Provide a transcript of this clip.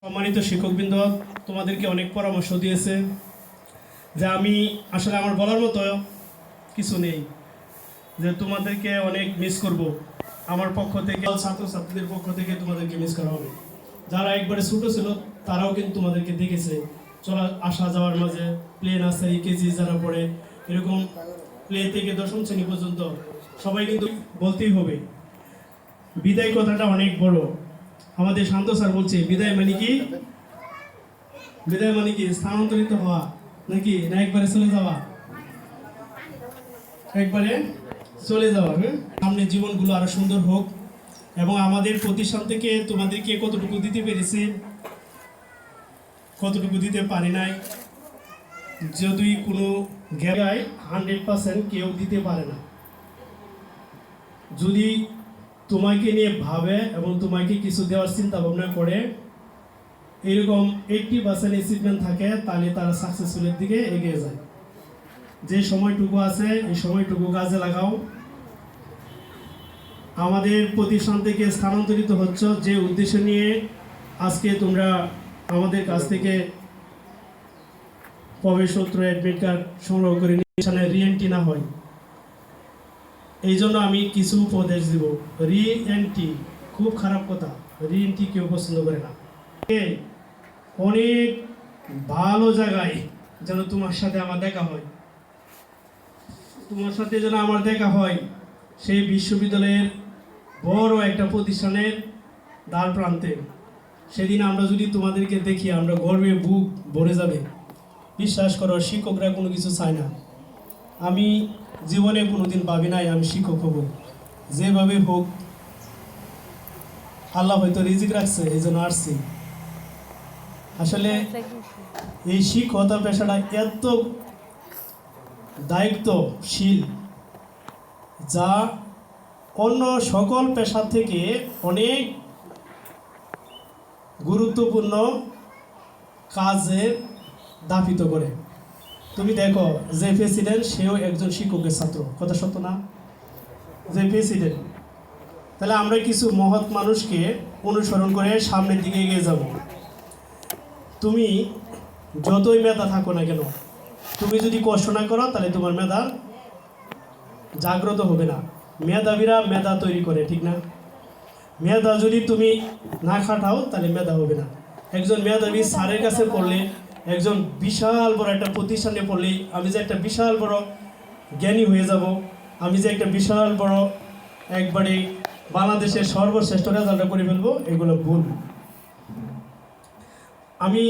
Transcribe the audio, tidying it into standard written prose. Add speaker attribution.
Speaker 1: সম্মানিত শিক্ষকবৃন্দ, তোমাদেরকে অনেক পরামর্শ দিয়েছে যে আমি আসলে আমার বলার মতো কিছু নেই, যে তোমাদেরকে অনেক মিস করব। আমার পক্ষ থেকে, ছাত্রছাত্রীদের পক্ষ থেকে তোমাদেরকে মিস করা হবে। যারা একবারে ছোটো ছিল তারাও কিন্তু তোমাদেরকে দেখেছে চলা আসা যাওয়ার মাঝে, প্লে নার্সারি কেজি যারা পড়ে, এরকম প্লে থেকে দশম শ্রেণী পর্যন্ত সবাই কিন্তু বলতেই হবে। বিদায় কথাটা অনেক বড়। আমাদের শান্ত স্যার বলছে বিদায় মানে কি? বিদায় মানে কি স্থানান্তরিত হওয়া নাকি না একবারে চলে যাওয়া? একবারে চলে যাওয়া। সামনে জীবনগুলো আরো সুন্দর হোক এবং আমাদের প্রতিষ্ঠান থেকে তোমাদেরকে কতটুকু দিতে পেরেছি, কতটুকু দিতে পারি নাই, যদি কোনো জায়গায় 100% কেউ দিতে পারে না। যদি তোমাকে নিয়ে ভাবে এবং তোমাকে কিছু দেওয়ার চিন্তা ভাবনা করে, এরকম 80% অ্যাচিভমেন্ট থাকে, তাহলে তারা সাকসেসফুলের দিকে এগিয়ে যায়। যে সময়টুকু আছে এই সময়টুকু কাজে লাগাও। আমাদের প্রতিষ্ঠান থেকে স্থানান্তরিত হচ্ছে যে উদ্দেশ্য নিয়ে, আজকে তোমরা আমাদের কাছ থেকে প্রবেশপত্র অ্যাডমিট কার্ড সংগ্রহ করে নিয়ে রিএন্ট্রি না হয়, এই জন্য আমি কিছু উপদেশ দিব। রিএন্ট্রি খুব খারাপ কথা, রিএন্ট্রি কেউ পছন্দ করে না। অনেক ভালো জায়গায় যেন তোমার সাথে আমার দেখা হয়, তোমার সাথে যেন আমার দেখা হয় সেই বিশ্ববিদ্যালয়ের বড় একটা প্রতিষ্ঠানের দ্বার প্রান্তে। সেদিন আমরা যদি তোমাদেরকে দেখি, আমরা গর্বে বুক ভরে যাবে। বিশ্বাস করো, শিক্ষকরা কোনো কিছু চায় না। আমি জীবনে কোনোদিন ভাবি নাই আমি শিক্ষক হব। যেভাবে হোক আল্লাহ হয়তো রিজিক রাখছে, এই জন্য আসছি। আসলে এই শিক্ষকতা পেশাটা এত দায়িত্বশীল, যা অন্য সকল পেশা থেকে অনেক গুরুত্বপূর্ণ কাজে দাপিত করে। তুমি দেখো, যে প্রেসিডেন্ট সেও একজন শিক্ষকের ছাত্র, কথা সত্য না? যে প্রেসিডেন্ট, তাহলে আমরা কিছু মহৎ মানুষকে অনুসরণ করে সামনের দিকে এগিয়ে যাব। তুমি যতই মেধা থাকো না কেন, তুমি যদি কষ্ট না করো তাহলে তোমার মেধা জাগ্রত হবে না। মেধাবীরা মেধা তৈরি করে, ঠিক না? মেধা যদি তুমি না খাটাও তাহলে মেধা হবে না। একজন মেধাবী স্যারের কাছে পড়লে, একজন বিশাল বড় একটা প্রতিষ্ঠানে পড়লেই আমি যে একটা বিশাল বড় জ্ঞানী হয়ে যাব, আমি যে একটা বিশাল বড় একবারে বাংলাদেশের সর্বশ্রেষ্ঠ রেজাল্ট করে ফেলবো, এগুলো ভুল। আমি